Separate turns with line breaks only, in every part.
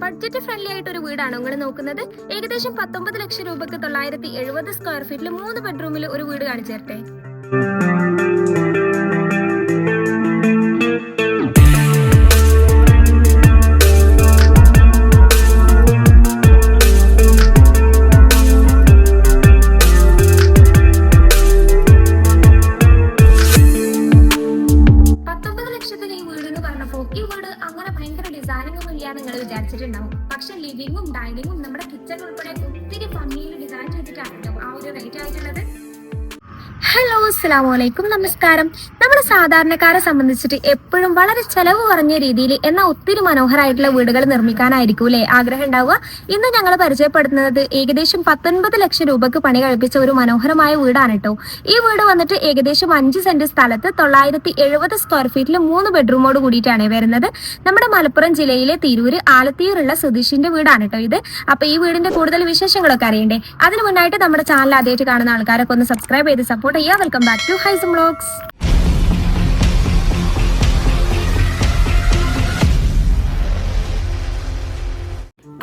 Budget friendly ആയിട്ട് ഒരു വീടാണോ നിങ്ങൾ നോക്കുന്നത്? ഏകദേശം 19 ലക്ഷം രൂപക്ക് 970 സ്ക്വയർ ഫീറ്റിൽ 3 ബെഡ്റൂമിൽ ഒരു വീട് കാണിച്ചു തരട്ടെ. ഈ വീട് അങ്ങനെ ഭയങ്കര ഡിസൈനിങ് ഇല്ല നിങ്ങൾ വിചാരിച്ചിട്ടുണ്ടാവും. പക്ഷെ ലിവിങ്ങും ഡൈനിങ്ങും നമ്മുടെ കിച്ചൺ ഉൾപ്പെടെ ഒത്തിരി ഭംഗിയിൽ ഡിസൈൻ ചെയ്തിട്ടാണ് ആ ഒരു റേറ്റ് ആയിട്ടുള്ളത്. ഹലോ, അസ്സലാമു അലൈക്കും, നമസ്കാരം. നമ്മൾ സാധാരണക്കാരെ സംബന്ധിച്ചിട്ട് എപ്പോഴും വളരെ ചെലവ് കുറഞ്ഞ രീതിയിൽ എന്നാൽ ഒത്തിരി മനോഹരമായിട്ടുള്ള വീടുകൾ നിർമ്മിക്കാനായിരിക്കും അല്ലേ ആഗ്രഹം ഉണ്ടാവുക. ഇന്ന് ഞങ്ങൾ പരിചയപ്പെടുത്തുന്നത് ഏകദേശം 19 ലക്ഷം രൂപക്ക് പണി കഴിപ്പിച്ച ഒരു മനോഹരമായ വീടാണ് കേട്ടോ. ഈ വീട് വന്നിട്ട് ഏകദേശം 5 സെന്റ് സ്ഥലത്ത് 970 സ്ക്വയർ ഫീറ്റിൽ 3 ബെഡ്റൂമോട് കൂടിയിട്ടാണ് വരുന്നത്. നമ്മുടെ മലപ്പുറം ജില്ലയിലെ തിരൂര് ആലത്തിയൂരുള്ള സുധീഷിന്റെ വീടാണ് കേട്ടോ ഇത്. അപ്പൊ ഈ വീടിന്റെ കൂടുതൽ വിശേഷങ്ങളൊക്കെ അറിയണ്ടേ? അതിന് മുന്നായിട്ട് നമ്മുടെ ചാനൽ ആദ്യമായിട്ട് കാണുന്ന ആൾക്കാരൊക്കെ ഒന്ന് സബ്സ്ക്രൈബ് ചെയ്ത് സപ്പോർട്ട് ചെയ്യുക. Welcome back to Haisam vlogs.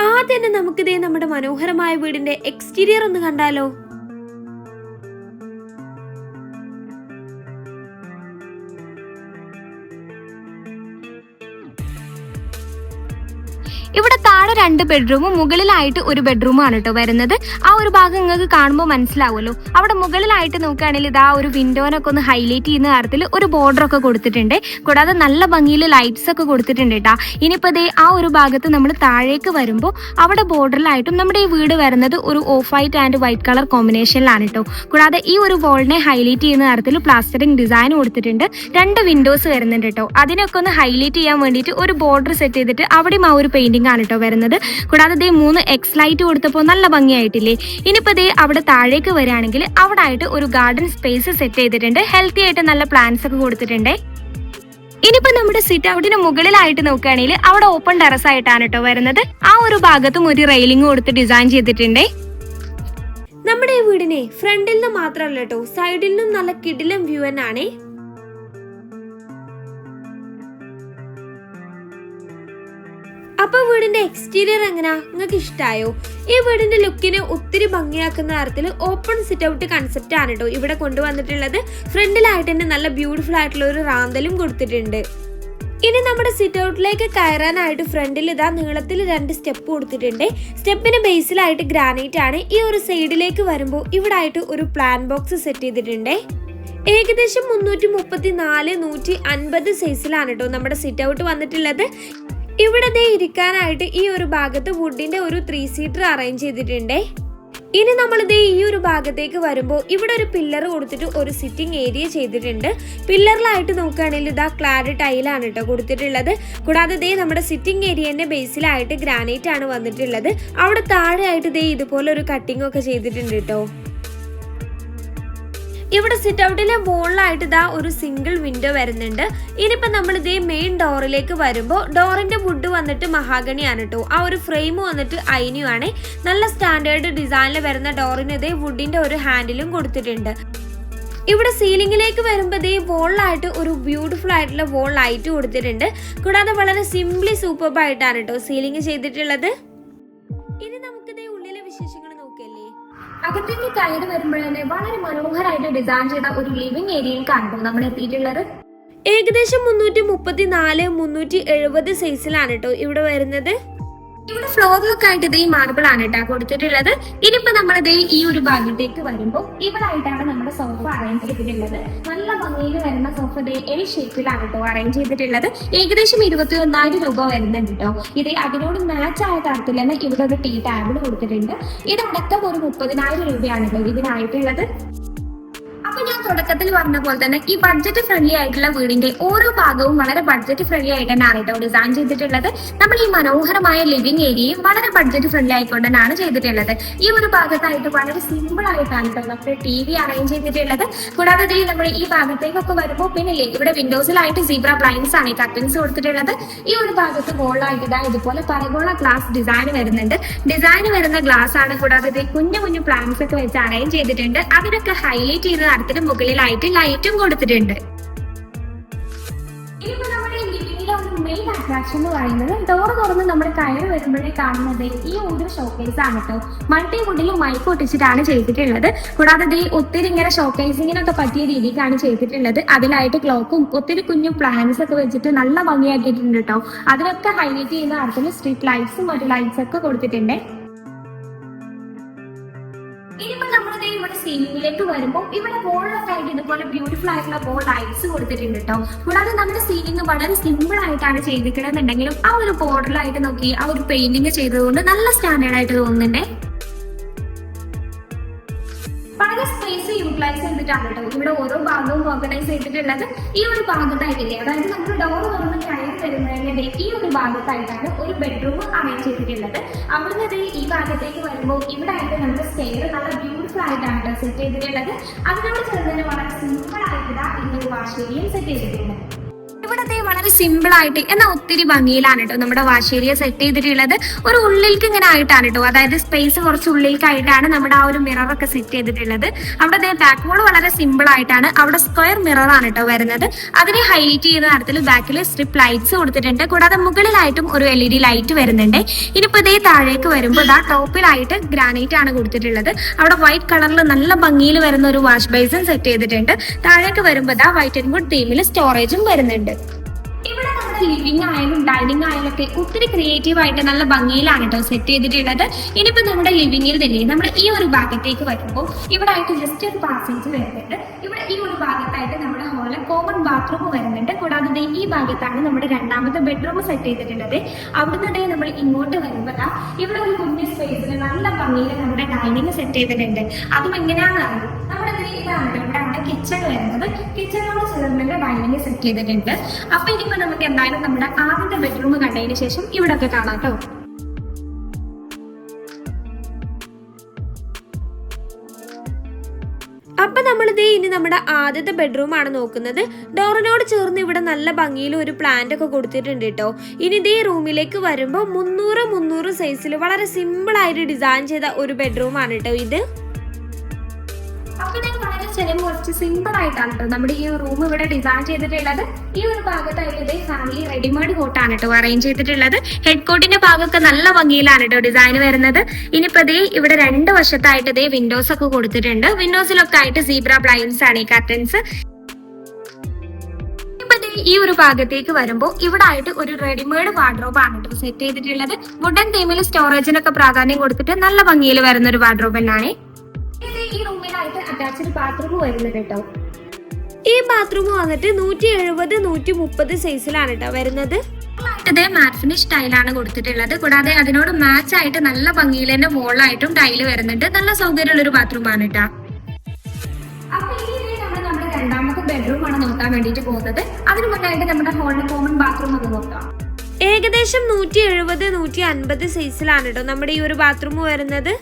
ആദ്യം തന്നെ നമുക്കിതേ നമ്മുടെ മനോഹരമായ വീടിന്റെ എക്സ്റ്റീരിയർ ഒന്ന് കണ്ടാലോ. ഇവിടെ താഴെ 2 ബെഡ്റൂമും മുകളിലായിട്ട് 1 ബെഡ്റൂമാണ് കേട്ടോ വരുന്നത്. ആ ഒരു ഭാഗം നിങ്ങൾക്ക് കാണുമ്പോൾ മനസ്സിലാവുമല്ലോ. അവിടെ മുകളിലായിട്ട് നോക്കുകയാണെങ്കിൽ ഇതാ ഒരു വിൻഡോനൊക്കെ ഒന്ന് ഹൈലൈറ്റ് ചെയ്യുന്ന കാര്യത്തിൽ ഒരു ബോർഡർ ഒക്കെ കൊടുത്തിട്ടുണ്ട്. കൂടാതെ നല്ല ഭംഗിയിൽ ലൈറ്റ്സ് ഒക്കെ കൊടുത്തിട്ടുണ്ട് കേട്ടാ. ഇനിയിപ്പോൾ ഇതേ ആ ഒരു ഭാഗത്ത് നമ്മൾ താഴേക്ക് വരുമ്പോൾ അവിടെ ബോർഡറിലായിട്ടും നമ്മുടെ ഈ വീട് വരുന്നത് ഒരു off white and white colour കോമ്പിനേഷനിലാണ് കേട്ടോ. കൂടാതെ ഈ ഒരു വോളിനെ ഹൈലൈറ്റ് ചെയ്യുന്ന കാര്യത്തിൽ പ്ലാസ്റ്ററിംഗ് ഡിസൈൻ കൊടുത്തിട്ടുണ്ട്. 2 വിൻഡോസ് വരുന്നുണ്ട് കേട്ടോ. അതിനൊക്കെ ഒന്ന് ഹൈലൈറ്റ് ചെയ്യാൻ വേണ്ടിയിട്ട് ഒരു ബോർഡർ സെറ്റ് ചെയ്തിട്ട് അവിടെയും ആ ഒരു പെയിന്റിംഗ് ആണ് കേട്ടോ വരുന്നത്. കൂടാതെ ദേ 3 എക്സ് ലൈറ്റ് കൊടുത്തപ്പോൾ നല്ല ഭംഗിയായിട്ടില്ലേ. ഇനിയിപ്പോ ദേ അവിടെ താഴേക്ക് വരികയാണെങ്കിൽ അവിടെ ആയിട്ട് ഒരു ഗാർഡൻ സ്പേസ് സെറ്റ് ചെയ്തിട്ടുണ്ട്. ഹെൽത്തി ആയിട്ട് നല്ല പ്ലാന്റ്സ് ഒക്കെ കൊടുത്തിട്ടുണ്ട്. ഇനിയിപ്പോ നമ്മുടെ സിറ്റ് ഔട്ടിന് മുകളിലായിട്ട് നോക്കുകയാണെങ്കിൽ അവിടെ ഓപ്പൺ ടെറസ് ആയിട്ടാണ് കേട്ടോ വരുന്നത്. ആ ഒരു ഭാഗത്തും ഒരു റെയിലിംഗ് കൊടുത്ത് ഡിസൈൻ ചെയ്തിട്ടുണ്ട്. നമ്മുടെ ഈ വീടിനെ ഫ്രണ്ടിൽ നിന്ന് മാത്രമല്ല കേട്ടോ, സൈഡിൽ നിന്നും നല്ല കിടിലം വ്യൂ തന്നെയാണ്. അപ്പൊ വീടിന്റെ എക്സ്റ്റീരിയർ എങ്ങനെയാ, നിങ്ങൾക്ക് ഇഷ്ടമായോ? ഈ വീടിന്റെ ലുക്കിനെ ഒത്തിരി ഭംഗിയാക്കുന്ന തരത്തിൽ ഓപ്പൺ സിറ്റ് ഔട്ട് കൺസെപ്റ്റ് ആണ് കേട്ടോ ഇവിടെ കൊണ്ടുവന്നിട്ടുള്ളത്. ഫ്രണ്ടിലായിട്ട് തന്നെ നല്ല ബ്യൂട്ടിഫുൾ ആയിട്ടുള്ള ഒരു റാന്തലും കൊടുത്തിട്ടുണ്ട്. ഇനി നമ്മുടെ സിറ്റ് ഔട്ടിലേക്ക് കയറാനായിട്ട് ഫ്രണ്ടിൽ ഇതാ നീളത്തിൽ 2 സ്റ്റെപ്പ് കൊടുത്തിട്ടുണ്ട്. സ്റ്റെപ്പിന് ബേസിലായിട്ട് ഗ്രാനൈറ്റ് ആണ്. ഈ ഒരു സൈഡിലേക്ക് വരുമ്പോൾ ഇവിടെ ആയിട്ട് ഒരു പ്ലാൻ ബോക്സ് സെറ്റ് ചെയ്തിട്ടുണ്ട്. ഏകദേശം 334 150 സൈസിലാണ് കേട്ടോ നമ്മുടെ സിറ്റ് ഔട്ട് വന്നിട്ടുള്ളത്. ഇവിടെ ഇരിക്കാനായിട്ട് ഈ ഒരു ഭാഗത്ത് വുഡിന്റെ ഒരു 3 സീറ്റർ അറേഞ്ച് ചെയ്തിട്ടുണ്ട്. ഇനി നമ്മൾ ഈ ഒരു ഭാഗത്തേക്ക് വരുമ്പോൾ ഇവിടെ ഒരു പില്ലർ കൊടുത്തിട്ട് ഒരു സിറ്റിംഗ് ഏരിയ ചെയ്തിട്ടുണ്ട്. പില്ലറിലായിട്ട് നോക്കുകയാണെങ്കിൽ ഇതാ ക്ലാഡ് ടൈലാണ് കേട്ടോ കൊടുത്തിട്ടുള്ളത്. കൂടാതെ നമ്മുടെ സിറ്റിംഗ് ഏരിയന്റെ ബേസിലായിട്ട് ഗ്രാനൈറ്റ് ആണ് വന്നിട്ടുള്ളത്. അവിടെ താഴെ ആയിട്ട് ഇതുപോലെ ഒരു കട്ടിംഗ് ഒക്കെ ചെയ്തിട്ടുണ്ട് കേട്ടോ. ഇവിടെ സിറ്റ് ഔട്ടിലെ വോളിലായിട്ട് ഇതാ ഒരു സിംഗിൾ വിൻഡോ വരുന്നുണ്ട്. ഇനിയിപ്പോ നമ്മൾ മെയിൻ ഡോറിലേക്ക് വരുമ്പോൾ ഡോറിന്റെ വുഡ് വന്നിട്ട് മഹാഗണിയാണ് കേട്ടോ. ആ ഒരു ഫ്രെയിം വന്നിട്ട് അയനിയും ആണ്. നല്ല സ്റ്റാൻഡേർഡ് ഡിസൈനിൽ വരുന്ന ഡോറിന് വുഡിന്റെ ഒരു ഹാൻഡിലും കൊടുത്തിട്ടുണ്ട്. ഇവിടെ സീലിംഗിലേക്ക് വരുമ്പോൾ വോളിലായിട്ട് ഒരു ബ്യൂട്ടിഫുൾ ആയിട്ടുള്ള വോൾ ലൈറ്റ് കൊടുത്തിട്ടുണ്ട്. കൂടാതെ വളരെ സിംപ്ലി സൂപ്പർബ് ആയിട്ടാണ് കേട്ടോ സീലിംഗ് ചെയ്തിട്ടുള്ളത്. ഇനി നമുക്ക് ഉള്ളിലെ വിശേഷങ്ങൾ നോക്കിയല്ലേ. അകത്തേക്ക് കയറി വരുമ്പോഴേ വളരെ മനോഹരമായിട്ട് ഡിസൈൻ ചെയ്ത ഒരു ലിവിംഗ് ഏരിയയിൽ കാണുമ്പോൾ നമ്മൾ എത്തിയിട്ടുള്ളത്. ഏകദേശം 334 370 സൈസിലാണ് കേട്ടോ ഇവിടെ വരുന്നത്. ഇവിടെ ഫ്ലോറിലൊക്കെ ആയിട്ട് ഈ മാർബിൾ ആണ് കേട്ടോ കൊടുത്തിട്ടുള്ളത്. ഇനിയിപ്പോ നമ്മൾ ഈ ഒരു ഭാഗത്തേക്ക് വരുമ്പോൾ ഇവിടെ ആയിട്ടാണ് നമ്മുടെ സോഫ അറേഞ്ച് ചെയ്തിട്ടുള്ളത്. നല്ല ഭംഗിയിൽ വരുന്ന സോഫ എൽ ഷേപ്പിലാണ് കേട്ടോ അറേഞ്ച് ചെയ്തിട്ടുള്ളത്. ഏകദേശം 21,000 രൂപ വരുന്നുണ്ട് കേട്ടോ. ഇത് അതിനോട് മാച്ച് ആയ തരത്തിൽ തന്നെ ഇവിടെ ഒരു ടീ ടേബിൾ കൊടുത്തിട്ടുണ്ട്. ഇതടക്കം ഒരു 30,000 രൂപയാണ് കേട്ടോ ഇതിനായിട്ടുള്ളത്. അപ്പൊ ഞാൻ തുടക്കത്തിൽ പറഞ്ഞ പോലെ തന്നെ ഈ ബഡ്ജറ്റ് ഫ്രണ്ട്ലി ആയിട്ടുള്ള വീടിന്റെ ഓരോ ഭാഗവും വളരെ ബഡ്ജറ്റ് ഫ്രണ്ട്ലി ആയിട്ട് തന്നെയാണ് കേട്ടോ ഡിസൈൻ ചെയ്തിട്ടുള്ളത്. നമ്മൾ ഈ മനോഹരമായ ലിവിംഗ് ഏരിയയും വളരെ ബഡ്ജറ്റ് ഫ്രണ്ട്ലി ആയിക്കൊണ്ട് തന്നെയാണ് ചെയ്തിട്ടുള്ളത്. ഈ ഒരു ഭാഗത്തായിട്ട് വളരെ സിമ്പിൾ ആയിട്ടാണ് കേട്ടോ നമ്മുടെ TV അറേഞ്ച് ചെയ്തിട്ടുള്ളത്. കൂടാതെ നമ്മൾ ഈ ഭാഗത്തേക്കൊക്കെ വരുമ്പോൾ പിന്നെ ഇവിടെ വിൻഡോസിലായിട്ട് സീബ്ര ബ്ലൈൻഡ്സ് ആണ് ഈ കർട്ടൻസ് കൊടുത്തിട്ടുള്ളത്. ഈ ഒരു ഭാഗത്ത് വോളായിട്ട് ഇതുപോലെ പരഗോള ഗ്ലാസ് ഡിസൈൻ വരുന്നുണ്ട്. ഡിസൈൻ വരുന്ന ഗ്ലാസ് ആണ്. കൂടാതെ കുഞ്ഞു കുഞ്ഞു പ്ലാന്റ്സ് ഒക്കെ വെച്ച് അറേഞ്ച് ചെയ്തിട്ടുണ്ട്. അതിനൊക്കെ ഹൈലൈറ്റ് ചെയ്ത് മുകളിലായിട്ട് ലൈറ്റും കൊടുത്തിട്ടുണ്ട്. ഇനിയിപ്പോ നമ്മുടെ ലിവിംഗിലെ ഒരു
മെയിൻ അട്രാക്ഷൻ എന്ന് പറയുന്നത് ഡോർ തുറന്ന് നമ്മൾ കയറി വരുമ്പോഴേ കാണുന്നത് ഈ ഒരു ഷോക്കേസ് ആണ് കേട്ടോ. മൾട്ടി വുഡിലും മൈക്ക് ഒട്ടിച്ചിട്ടാണ് ചെയ്തിട്ടുള്ളത്. കൂടാതെ ഒത്തിരി ഇങ്ങനെ ഷോക്കേസിങ്ങിനൊക്കെ പറ്റിയ രീതിക്കാണ് ചെയ്തിട്ടുള്ളത്. അതിലായിട്ട് ക്ലോക്കും ഒത്തിരി കുഞ്ഞു പ്ലാന്റ്സ് ഒക്കെ വെച്ചിട്ട് നല്ല ഭംഗിയാക്കിയിട്ടുണ്ട് കേട്ടോ. അതിനൊക്കെ ഹൈലൈറ്റ് ചെയ്യുന്ന തരത്തിൽ സ്ട്രീറ്റ് ലൈറ്റ്സും മറ്റു ലൈറ്റ്സ് ഒക്കെ കൊടുത്തിട്ടുണ്ട്. ഇനിയിപ്പോ നമ്മളിത് ഇവിടെ സീലിംഗിലേക്ക് വരുമ്പോൾ ഇവിടെ വോളിലൊക്കെ ആയിട്ട് ഇതുപോലെ ബ്യൂട്ടിഫുൾ ആയിട്ടുള്ള വോൾ ലൈറ്റ്സ് കൊടുത്തിട്ടുണ്ട് കേട്ടോ. കൂടാതെ നമ്മുടെ സീലിംഗ് വളരെ സിമ്പിൾ ആയിട്ടാണ് ചെയ്തിട്ടുണ്ടെന്നുണ്ടെങ്കിലും ആ ഒരു ബോർഡറിലായിട്ട് നോക്കി ആ ഒരു പെയിന്റിങ് ചെയ്തതുകൊണ്ട് നല്ല സ്റ്റാൻഡേർഡ് ആയിട്ട് തോന്നുന്നുണ്ട്. വളരെ സ്പേസ് യൂട്ടിലൈസ് ചെയ്തിട്ടാണ് കേട്ടോ ഇവിടെ ഓരോ ഭാഗവും ഓർഗനൈസ് ചെയ്തിട്ടുള്ളത്. ഈ ഒരു ഭാഗത്തായിട്ടില്ലേ, അതായത് നമ്മൾ ഡോർ തുറന്ന് കയറി വരുന്നതിന്റെ ഈ ഒരു ഭാഗത്തായിട്ടാണ് ഒരു ബെഡ്റൂം അറേഞ്ച് ചെയ്തിട്ടുള്ളത്. അവിടുന്ന് ഈ ഭാഗത്തേക്ക് വരുമ്പോൾ ഇവിടെ ആയിട്ട് നമ്മുടെ സ്റ്റെയർ നല്ല ബ്യൂട്ടിഫുൾ ആയിട്ടാണ് സെറ്റ് ചെയ്തിട്ടുള്ളത്. അതിനോട് ചേർന്ന് വളരെ സിമ്പിൾ ആയിട്ട് ഇന്നൊരു വാഷ് ഏരിയയും സെറ്റ് ചെയ്തിട്ടുണ്ട്. ഇവിടത്തെ വളരെ സിമ്പിൾ ആയിട്ട് എന്നാൽ ഒത്തിരി ഭംഗിയിലാണ് കേട്ടോ നമ്മുടെ വാഷ് ഏരിയ സെറ്റ് ചെയ്തിട്ടുള്ളത്. ഒരു ഉള്ളിലേക്ക് ഇങ്ങനെ ആയിട്ടാണ് കേട്ടോ, അതായത് സ്പേസ് കുറച്ച് ഉള്ളിലേക്കായിട്ടാണ് നമ്മുടെ ആ ഒരു മിറർ ഒക്കെ സെറ്റ് ചെയ്തിട്ടുള്ളത്. അവിടെ ബാക്ക് വോൾ വളരെ സിമ്പിൾ ആയിട്ടാണ്, അവിടെ സ്ക്വയർ മിറർ ആണ് കേട്ടോ വരുന്നത്. അതിനെ ഹൈലൈറ്റ് ചെയ്യുന്ന തരത്തിൽ ബാക്കിൽ സ്ട്രിപ്പ് ലൈറ്റ്സ് കൊടുത്തിട്ടുണ്ട്. കൂടാതെ മുകളിലായിട്ടും ഒരു LED ലൈറ്റ് വരുന്നുണ്ട്. ഇനിയിപ്പോ താഴേക്ക് വരുമ്പോൾ ടോപ്പിലായിട്ട് ഗ്രാനൈറ്റ് ആണ് കൊടുത്തിട്ടുള്ളത്. അവിടെ വൈറ്റ് കളറിൽ നല്ല ഭംഗിയിൽ വരുന്ന ഒരു വാഷ് ബേസിൻ സെറ്റ് ചെയ്തിട്ടുണ്ട്. താഴേക്ക് വരുമ്പോൾ വൈറ്റ് ആൻഡ് വുഡ് തീമിൽ സ്റ്റോറേജും വരുന്നുണ്ട്. ഇവിടെ നമ്മുടെ ലിവിംഗ് ആയാലും ഡൈനിങ് ആയാലും ഒക്കെ ഒത്തിരി ക്രിയേറ്റീവ് ആയിട്ട് നല്ല ഭംഗിയിലാണ് കേട്ടോ സെറ്റ് ചെയ്തിട്ടുള്ളത്. ഇനിയിപ്പോ നമ്മുടെ ലിവിംഗിൽ തന്നെ നമ്മുടെ ഈ ഒരു ഭാഗത്തേക്ക് വരുമ്പോൾ ഇവിടെ ആയിട്ട് ജസ്റ്റ് ഒരു പാസേജ് വരുന്നുണ്ട്. ഇവിടെ ഈ ഒരു ഭാഗത്തായിട്ട് നമ്മുടെ ഹോളിൽ കോമൺ ബാത്റൂം വരുന്നുണ്ട്. കൂടാതെ ഈ ഭാഗത്താണ് നമ്മുടെ രണ്ടാമത്തെ ബെഡ്റൂം സെറ്റ് ചെയ്തിട്ടുള്ളത്. അവിടുന്ന് നമ്മൾ ഇങ്ങോട്ട് വരുമ്പോൾ ഇവിടെ ഒരു കുഞ്ഞു സ്പേസിൽ നല്ല ഭംഗിയിൽ നമ്മുടെ ഡൈനിങ് സെറ്റ് ചെയ്തിട്ടുണ്ട്. അതും എങ്ങനെയാണെന്ന് നമ്മുടെ ഇവിടെയാണ് കിച്ചൺ വരുന്നത്. കിച്ചണോട് ചേർന്നിട്ട് ഡൈനിങ് സെറ്റ് ചെയ്തിട്ടുണ്ട്. അപ്പൊ ഇനിയിപ്പോ നമുക്ക് എന്തായാലും നമ്മുടെ ആദ്യത്തെ ബെഡ്റൂം കണ്ടതിന് ശേഷം ഇവിടെ ഒക്കെ കാണാം കേട്ടോ.
അപ്പൊ ഇനി നമ്മുടെ ആദ്യത്തെ ബെഡ്റൂം ആണ് നോക്കുന്നത്. ഡോറിനോട് ചേർന്ന് ഇവിടെ നല്ല ഭംഗിയിൽ ഒരു പ്ലാന്റ് ഒക്കെ കൊടുത്തിട്ടുണ്ട് കേട്ടോ. ഇനി റൂമിലേക്ക് വരുമ്പോൾ 300 സൈസിൽ വളരെ സിമ്പിൾ ആയിട്ട് ഡിസൈൻ ചെയ്ത ഒരു ബെഡ്റൂം ആണ് കേട്ടോ ഇത്.
കുറച്ച് സിമ്പിൾ ആയിട്ടാണ് കേട്ടോ നമ്മുടെ ഈ റൂം ഇവിടെ ഡിസൈൻ ചെയ്തിട്ടുള്ളത്. ഈ ഒരു ഭാഗത്തായിട്ട് ഫാമിലി റെഡിമെയ്ഡ് കോട്ടാണ് കേട്ടോ അറേഞ്ച് ചെയ്തിട്ടുള്ളത്. ഹെഡ് കോട്ടിന്റെ ഭാഗമൊക്കെ നല്ല ഭംഗിയിലാണ് കേട്ടോ ഡിസൈൻ വരുന്നത്. ഇനിയിപ്പോ ഇവിടെ 2 വശത്തായിട്ട് വിൻഡോസ് ഒക്കെ കൊടുത്തിട്ടുണ്ട്. വിൻഡോസിലൊക്കെ ആയിട്ട് സീബ്ര ബ്ലൈൻഡ്സ് ആണ് ഈ കർട്ടൻസ്. ഈ ഒരു ഭാഗത്തേക്ക് വരുമ്പോൾ ഇവിടെ ആയിട്ട് ഒരു റെഡിമെയ്ഡ് വാർഡ്രോബ് ആണ് കേട്ടോ സെറ്റ് ചെയ്തിട്ടുള്ളത്. വുഡൻ തീമിൽ സ്റ്റോറേജിനൊക്കെ പ്രാധാന്യം കൊടുത്തിട്ട് നല്ല ഭംഗിയിൽ വരുന്ന ഒരു വാർഡ്രോബ് തന്നെയാണ്. ഈ റൂമിലായിട്ട് അറ്റാച്ച്ഡ് ബാത്റൂം വരുന്നത് കേട്ടോ.
ഈ ബാത്റൂം വന്നിട്ട് 170-130 സൈസിലാണ് കേട്ടോ വരുന്നത്.
മാറ്റ് ഫിനിഷ് ടൈലാണ് കൊടുത്തിട്ടുള്ളത്. കൂടാതെ അതിനോട് മാച്ച് ആയിട്ട് നല്ല ഭംഗിയിൽ തന്നെ വോളായിട്ടും ടൈല് വരുന്നുണ്ട്. നല്ല സൗകര്യമുള്ള ഒരു ബാത്റൂം ആണ് കേട്ടോ. അപ്പൊ ഇനി നമ്മുടെ രണ്ടാമത്തെ ബെഡ്റൂം ആണ് നോക്കാൻ വേണ്ടിട്ട് പോകുന്നത്. അതിന് മുന്നായിട്ട് നമ്മുടെ ഹോളിൽ കോമൺ ബാത്റൂം ഒക്കെ നോക്കാം.
ഏകദേശം 170-150 സൈസിലാണ് കേട്ടോ നമ്മുടെ ഈ ഒരു ബാത്റൂം വരുന്നത്.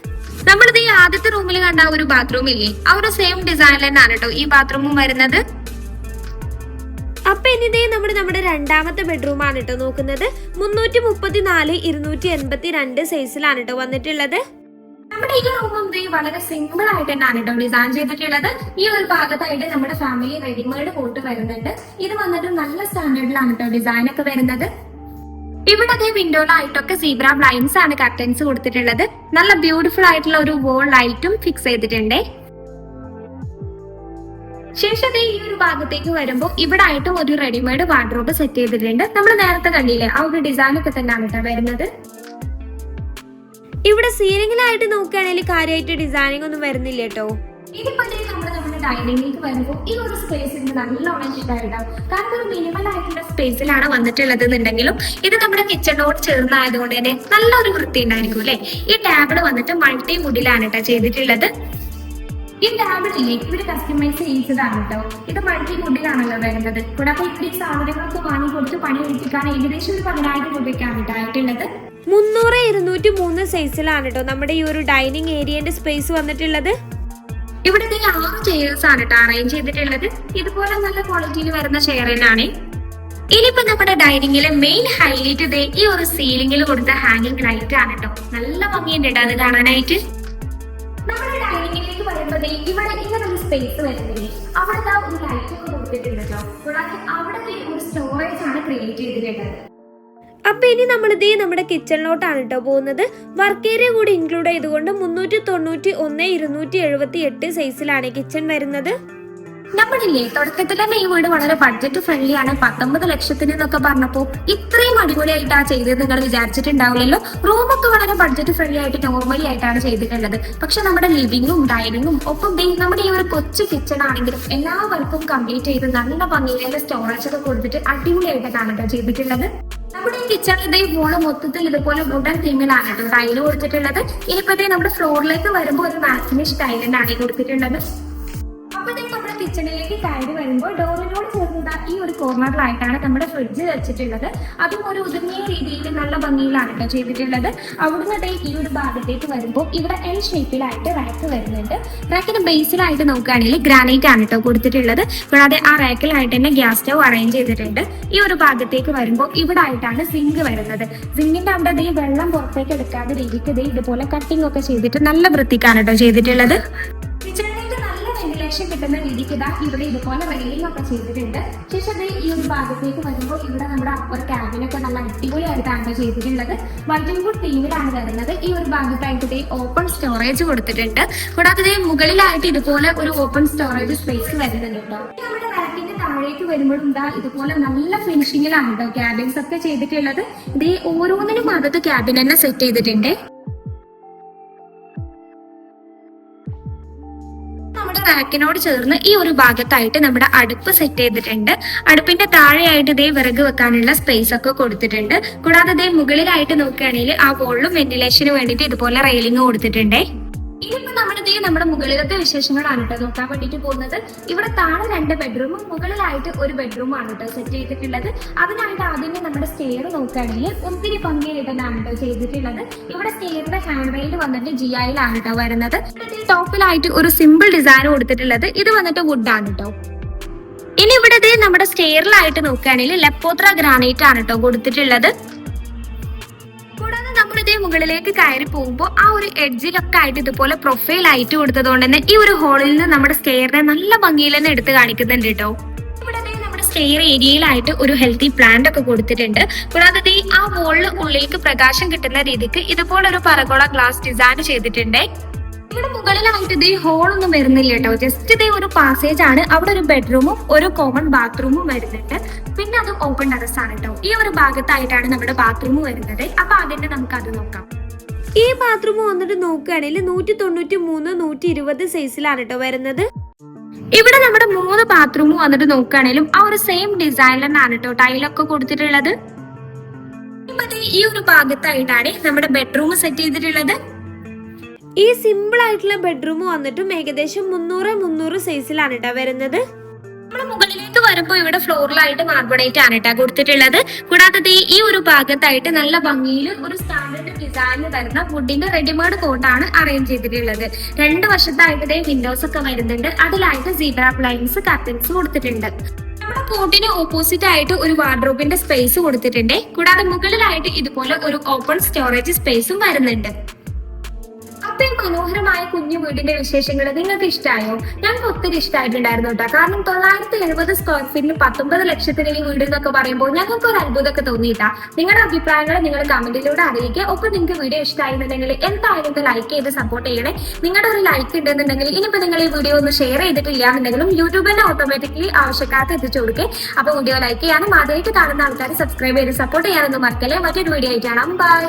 നമ്മളിത് ഈ ആദ്യത്തെ റൂമിൽ കണ്ട ഒരു ബാത്റൂം ഇല്ലേ, ആ ഒരു സെയിം ഡിസൈനിൽ തന്നെയാണ് കേട്ടോ ഈ ബാത്റൂമും വരുന്നത്.
അപ്പൊ ഇനി നമ്മുടെ രണ്ടാമത്തെ ബെഡ്റൂം ആണ് കേട്ടോ നോക്കുന്നത്. 334-282 സൈസിലാണ് കേട്ടോ വന്നിട്ടുള്ളത്.
നമ്മുടെ ഈ റൂമും വളരെ സിമ്പിൾ ആയിട്ട് തന്നെയാണ് കേട്ടോ ഡിസൈൻ ചെയ്തിട്ടുള്ളത്. ഈ ഒരു ഭാഗത്തായിട്ട് നമ്മുടെ ഫാമിലി റെഡിമെയ്ഡ് കോട്ട് വരുന്നുണ്ട്. ഇത് വന്നിട്ട് നല്ല സ്റ്റാൻഡേർഡിലാണ് കേട്ടോ ഡിസൈൻ ഒക്കെ വരുന്നത്. ഇവിടെ വിൻഡോയിലായിട്ടൊക്കെ സീബ്ര ബ്ലൈൻഡ്സ് ആണ് കർട്ടൻസ് കൊടുത്തിട്ടുള്ളത്. നല്ല ബ്യൂട്ടിഫുൾ ആയിട്ടുള്ള ഒരു വോൾ ലൈറ്റും ഫിക്സ് ചെയ്തിട്ടുണ്ട്. ശേഷം ഈ ഒരു ഭാഗത്തേക്ക് വരുമ്പോൾ ഇവിടെ ആയിട്ടും ഒരു റെഡിമെയ്ഡ് വാർഡ്രോബ് സെറ്റ് ചെയ്തിട്ടുണ്ട്. നമ്മൾ നേരത്തെ കണ്ടില്ലേ ആ ഒരു ഡിസൈൻ ഒക്കെ തന്നെയാണ് കേട്ടോ വരുന്നത്.
ഇവിടെ സീലിംഗിലായിട്ട് നോക്കുകയാണെങ്കിൽ കാര്യമായിട്ട് ഡിസൈനിങ് ഒന്നും വരുന്നില്ല കേട്ടോ.
ഇതിപ്പോ നമ്മുടെ ഡൈനിങ്ങിലേക്ക് വരുമ്പോൾ ഈ ഒരു സ്പേസ് നല്ലോണം ഇഷ്ടമായിട്ടുണ്ടാവും. കാരണം ഒരു മിനിമൽ ആയിട്ടുള്ള സ്പേസിലാണ് വന്നിട്ടുള്ളത് എന്നുണ്ടെങ്കിലും ഇത് നമ്മുടെ കിച്ചണോട് ചേർന്നായതുകൊണ്ട് തന്നെ നല്ലൊരു വൃത്തി ഉണ്ടായിരിക്കും അല്ലെ. ഈ ടേബിൾ വന്നിട്ട് മൾട്ടി വുഡിലാണ് കേട്ടോ ചെയ്തിട്ടുള്ളത്. ഈ ടേബിളില്ലേ ഇവര് കസ്റ്റമൈസ് ചെയ്തതാണ് കേട്ടോ. ഇത് മൾട്ടി വുഡിലാണല്ലോ വരുന്നത്. കൂടാതെ ഇവിടെ ഈ സാധനങ്ങളൊക്കെ വാങ്ങി കൊടുത്ത് പണി എടുപ്പിക്കാൻ ഏകദേശം ഒരു 10,000 രൂപയ്ക്കാണ് കേട്ടോ ആയിട്ടുള്ളത്.
300-203 സൈസിലാണ് കേട്ടോ നമ്മുടെ ഈ ഒരു ഡൈനിങ് ഏരിയന്റെ സ്പേസ് വന്നിട്ടുള്ളത്.
ഇവിടെ 6 ചെയർസ് ആണ് കേട്ടോ അറേഞ്ച് ചെയ്തിട്ടുള്ളത്. ഇതുപോലെ നല്ല ക്വാളിറ്റിയിൽ വരുന്ന ചെയർ തന്നെയാണ്. ഇനിയിപ്പോ നമ്മുടെ ഡൈനിങ്ങിലെ മെയിൻ ഹൈലൈറ്റ് ഈ ഒരു സീലിംഗിൽ കൊടുത്ത ഹാങ്ങിങ് ലൈറ്റ് ആണ് കേട്ടോ. നല്ല ഭംഗിയുണ്ട് കേട്ടോ അത് കാണാനായിട്ട്. നമ്മുടെ ഡൈനിങ്ങിലേക്ക് വരുമ്പോൾ ഇവിടെ ഇങ്ങനെ ഒരു സ്പേസ് വരുന്നില്ലേ, അവിടെ ഒരു ലൈറ്റ് ഒക്കെ കൊടുത്തിട്ടുണ്ട് കേട്ടോ. കൂടാതെ അവിടെ ഒരു സ്റ്റോറേജ് ആണ് ക്രിയേറ്റ് ചെയ്തിട്ടുള്ളത്.
അപ്പൊ ഇനി നമ്മളിതേ നമ്മുടെ കിച്ചണിലോട്ടാണ് കേട്ടോ പോകുന്നത്. വർക്ക് ഏരിയ കൂടി ഇൻക്ലൂഡ് ചെയ്തുകൊണ്ട് 391 സൈസിലാണ് കിച്ചൺ വരുന്നത്.
നമ്മളില്ലേ തുടക്കത്തിൽ തന്നെ ഈ വീട് വളരെ ബഡ്ജറ്റ് ഫ്രണ്ട്ലി ആണ്. 19 ലക്ഷത്തിന് എന്നൊക്കെ പറഞ്ഞപ്പോ ഇത്രയും അടിപൊളിയായിട്ടാ ചെയ്തത് നിങ്ങൾ വിചാരിച്ചിട്ടുണ്ടാവില്ലല്ലോ. റൂമൊക്കെ വളരെ ബഡ്ജറ്റ് ഫ്രണ്ട്ലി ആയിട്ട് നോർമലി ആയിട്ടാണ് ചെയ്തിട്ടുള്ളത്. പക്ഷെ നമ്മുടെ ലിവിംഗും ഡൈനിങ്ങും ഒപ്പം നമ്മുടെ ഈ ഒരു കൊച്ചു കിച്ചൺ ആണെങ്കിലും എല്ലാ വർക്കും കംപ്ലീറ്റ് ചെയ്ത് നല്ല ഭംഗിയിലെ സ്റ്റോറേജ് ഒക്കെ കൊടുത്തിട്ട് അടിപൊളിയായിട്ടാണ് കേട്ടോ ചെയ്തിട്ടുള്ളത്. നമ്മുടെ ഈ കിച്ചണിൽ ഇതേ വോള് മൊത്തത്തിൽ ഇതുപോലെ വുഡൻ തീമിലാണ് കേട്ടോ ടൈല് കൊടുത്തിട്ടുള്ളത്. ഇനിയിപ്പോ നമ്മുടെ ഫ്ലോറിലേക്ക് വരുമ്പോൾ ഒരു മാറ്റിനിഷ് ടൈലിനാണ് കൊടുത്തിട്ടുള്ളത്. അപ്പോഴത്തേക്ക് നമ്മുടെ കിച്ചണിലേക്ക് കയറി വരുമ്പോൾ ഡോറിനോട് ചേർന്നത് ഈ ഒരു കോർണറിലായിട്ടാണ് നമ്മുടെ ഫ്രിഡ്ജ് വെച്ചിട്ടുള്ളത്. അതും ഒരു ഒതുങ്ങിയ രീതിയിൽ നല്ല ഭംഗിയിലാണ് കേട്ടോ ചെയ്തിട്ടുള്ളത്. അവിടുന്ന് ഈ ഒരു ഭാഗത്തേക്ക് വരുമ്പോൾ ഇവിടെ എൽ ഷേപ്പിലായിട്ട് റാക്ക് വരുന്നുണ്ട്. റാക്കിന് ബേസിലായിട്ട് നോക്കുകയാണെങ്കിൽ ഗ്രാനൈറ്റ് ആണ് കേട്ടോ കൊടുത്തിട്ടുള്ളത്. കൂടാതെ ആ റാക്കിലായിട്ട് തന്നെ ഗ്യാസ് സ്റ്റവ് അറേഞ്ച് ചെയ്തിട്ടുണ്ട്. ഈ ഒരു ഭാഗത്തേക്ക് വരുമ്പോൾ ഇവിടെ ആയിട്ടാണ് സിങ്ക് വരുന്നത്. സിങ്കിന്റെ അവിടെ വെള്ളം പുറത്തേക്ക് എടുക്കാതെ രീതിക്ക് ഇതുപോലെ കട്ടിംഗ് ഒക്കെ ചെയ്തിട്ട് നല്ല വൃത്തിക്കാണ് കേട്ടോ ചെയ്തിട്ടുള്ളത്. കിട്ടുന്ന രീതിക്ക് ഇവിടെ ഇതുപോലെ റെയിലിംഗ് ഒക്കെ ചെയ്തിട്ടുണ്ട്. ശേഷം ഈ ഒരു ഭാഗത്തേക്ക് വരുമ്പോൾ ഇവിടെ നമ്മുടെ അപ്പർ ക്യാബിനൊക്കെ നല്ല അടിപൊളിയായിട്ടാണ് ചെയ്തിട്ടുള്ളത്. വൈറ്റ് വുഡ് തീമിലാണ് വരുന്നത്. ഈ ഒരു ഭാഗത്തായിട്ട് ഓപ്പൺ സ്റ്റോറേജ് കൊടുത്തിട്ടുണ്ട്. കൂടാതെ മുകളിലായിട്ട് ഇതുപോലെ ഒരു ഓപ്പൺ സ്റ്റോറേജ് സ്പേസ് വരുന്നുണ്ട് കേട്ടോ. നമ്മുടെ റാക്കിന്റെ താഴേക്ക് വരുമ്പോഴും ഇതുപോലെ നല്ല ഫിനിഷിങ്ങിലാണ് കേട്ടോ ക്യാബിൻസ് ഒക്കെ ചെയ്തിട്ടുള്ളത്. ഓരോന്നിനും അകത്ത് ക്യാബിൻ തന്നെ സെറ്റ് ചെയ്തിട്ടുണ്ട്. റാക്കിനോട് ചേർന്ന് ഈ ഒരു ഭാഗത്തായിട്ട് നമ്മുടെ അടുപ്പ് സെറ്റ് ചെയ്തിട്ടുണ്ട്. അടുപ്പിന്റെ താഴെയായിട്ട് വിറക് വെക്കാനുള്ള സ്പേസ് ഒക്കെ കൊടുത്തിട്ടുണ്ട്. കൂടാതെ മുകളിലായിട്ട് നോക്കുകയാണെങ്കിൽ ആ വോളിലും വെന്റിലേഷന് വേണ്ടിയിട്ട് ഇതുപോലെ റെയിലിംഗ് കൊടുത്തിട്ടുണ്ട്. ഇതിപ്പോ നമ്മുടെ മുകളിലത്തെ വിശേഷങ്ങളാണ് കേട്ടോ നോക്കാൻ വേണ്ടിട്ട് പോകുന്നത്. ഇവിടെ താഴെ 2 ബെഡ്റൂമും മുകളിലായിട്ട് ഒരു ബെഡ്റൂമാണ് കേട്ടോ സെറ്റ് ചെയ്തിട്ടുള്ളത്. അതിനായിട്ട് ആദ്യമേ നമ്മുടെ സ്റ്റെയർ നോക്കുകയാണെങ്കിൽ ഒത്തിരി ഭംഗിയായിട്ടാണ് കേട്ടോ ചെയ്തിട്ടുള്ളത്. ഇവിടെ സ്റ്റെയറിന്റെ ഹാൻഡ് റെയിൽ വന്നിട്ട് GI-ലാണ് കേട്ടോ വരുന്നത്. ടോപ്പിലായിട്ട് ഒരു സിമ്പിൾ ഡിസൈൻ കൊടുത്തിട്ടുള്ളത്. ഇത് വന്നിട്ട് വുഡ് ആണ് കേട്ടോ. ഇനി ഇവിടെ നമ്മുടെ സ്റ്റെയറിലായിട്ട് നോക്കുകയാണെങ്കിൽ ലെപ്പോത്ര ഗ്രാനൈറ്റ് ആണ് കേട്ടോ കൊടുത്തിട്ടുള്ളത്. മുകളിലേക്ക് കയറി പോകുമ്പോൾ ആ ഒരു എഡ്ജിലൊക്കെ ആയിട്ട് ഇതുപോലെ പ്രൊഫൈൽ ആയിട്ട് കൊടുത്തതുകൊണ്ട് തന്നെ ഈ ഒരു ഹോളിൽ നിന്ന് നമ്മുടെ സ്റ്റെയറിനെ നല്ല ഭംഗിയിൽ തന്നെ എടുത്ത് കാണിക്കുന്നുണ്ട് കേട്ടോ. ഇവിടെ നമ്മുടെ സ്റ്റെയർ ഏരിയയിലായിട്ട് ഒരു ഹെൽത്തി പ്ലാന്റ് ഒക്കെ കൊടുത്തിട്ടുണ്ട്. കൂടാതെ ആ വോളിൽ ഉള്ളിലേക്ക് പ്രകാശം കിട്ടുന്ന രീതിക്ക് ഇതുപോലെ ഒരു പരഗോള ഗ്ലാസ് ഡിസൈൻ ചെയ്തിട്ടുണ്ട്. ഇവിടെ മുകളിലായിട്ട് ഹോളൊന്നും വരുന്നില്ല കേട്ടോ. ജസ്റ്റ് ഒരു പാസേജ് ആണ്. അവിടെ ഒരു ബെഡ്റൂമും ഒരു കോമൺ ബാത്റൂമും വരുന്നുണ്ട്. പിന്നെ അത് ഓപ്പൺ ടെറസ് ആണ് കേട്ടോ. ഈ ഒരു ഭാഗത്തായിട്ടാണ് നമ്മുടെ ബാത്റൂം വരുന്നത്. അപ്പൊ അതിന്റെ നമുക്ക് അത് നോക്കാം.
ഈ ബാത്റൂം വന്നിട്ട് നോക്കുകയാണെങ്കിൽ 193-120 സൈസിലാണ് കേട്ടോ വരുന്നത്.
ഇവിടെ നമ്മുടെ 3 ബാത്റൂം വന്നിട്ട് നോക്കുകയാണെങ്കിലും ആ ഒരു സെയിം ഡിസൈനിലാണ് കേട്ടോ ടൈലൊക്കെ കൊടുത്തിട്ടുള്ളത്. ഈ ഒരു ഭാഗത്തായിട്ടാണ് നമ്മുടെ ബെഡ്റൂം സെറ്റ് ചെയ്തിട്ടുള്ളത്.
ഈ സിമ്പിൾ ആയിട്ടുള്ള ബെഡ്റൂം വന്നിട്ടും ഏകദേശം 300 സൈസിലാണ് കേട്ടോ വരുന്നത്.
നമ്മൾ മുകളിലേക്ക് വരുമ്പോൾ ഇവിടെ ഫ്ലോറിലായിട്ട് മാർബിളേറ്റ് ആണ് കേട്ടോ കൊടുത്തിട്ടുള്ളത്. കൂടാതെ ഈ ഒരു ഭാഗത്തായിട്ട് നല്ല ഭംഗിയിൽ ഒരു സ്റ്റാൻഡേർഡ് ഡിസൈനിൽ വരുന്ന വുഡിന്റെ റെഡിമെയ്ഡ് കോട്ടാണ് അറേഞ്ച് ചെയ്തിട്ടുള്ളത്. 2 വശത്തായിട്ട് വിൻഡോസ് ഒക്കെ വരുന്നുണ്ട്. അതിലായിട്ട് സീബ്ര ബ്ലൈൻഡ്സ് കർട്ടൻസ് കൊടുത്തിട്ടുണ്ട്. നമ്മുടെ കോട്ടിന് ഓപ്പോസിറ്റ് ആയിട്ട് ഒരു വാർഡ്രോബിന്റെ സ്പേസ് കൊടുത്തിട്ടുണ്ട്. കൂടാതെ മുകളിലായിട്ട് ഇതുപോലെ ഒരു ഓപ്പൺ സ്റ്റോറേജ് സ്പേസും വരുന്നുണ്ട്. അപ്പൊ ഈ മനോഹരമായ കുഞ്ഞു വീടിന്റെ വിശേഷങ്ങൾ നിങ്ങൾക്ക് ഇഷ്ടമായോ? ഞങ്ങൾക്ക് ഒത്തിരി ഇഷ്ടമായിട്ടുണ്ടായിരുന്നു കേട്ടോ. കാരണം 970 സ്ക്വയർ ഫീറ്റിന് 19 ലക്ഷത്തിന് ഈ വീട് എന്നൊക്കെ പറയുമ്പോൾ ഞങ്ങൾക്ക് ഒരു അത്ഭുതമൊക്കെ തോന്നിയിട്ടാ. നിങ്ങളുടെ അഭിപ്രായങ്ങൾ നിങ്ങൾ കമന്റിലൂടെ അറിയിക്കുക. ഒപ്പം നിങ്ങൾക്ക് വീഡിയോ ഇഷ്ടമായിരുന്നുണ്ടെങ്കിൽ എന്തായാലും ലൈക്ക് ചെയ്ത് സപ്പോർട്ട് ചെയ്യണേ. നിങ്ങളുടെ ഒരു ലൈക്ക് ഉണ്ടെന്നുണ്ടെങ്കിൽ ഇനിയിപ്പോ നിങ്ങൾ ഈ വീഡിയോ ഒന്ന് ഷെയർ ചെയ്തിട്ടില്ല എന്നുണ്ടെങ്കിലും യൂട്യൂബ് തന്നെ ഓട്ടോമാറ്റിക്കലി ആവശ്യക്കാർക്ക് എത്തിച്ചു കൊടുക്കുക. അപ്പൊ വീഡിയോ ലൈക്ക് ചെയ്യാനും ആദ്യമായിട്ട് കാണുന്ന ആൾക്കാർ സബ്സ്ക്രൈബ് ചെയ്ത് സപ്പോർട്ട് ചെയ്യാനൊന്നും മറക്കല്ലേ. മറ്റൊരു വീഡിയോ ആയിട്ട് കാണാം. ബൈ.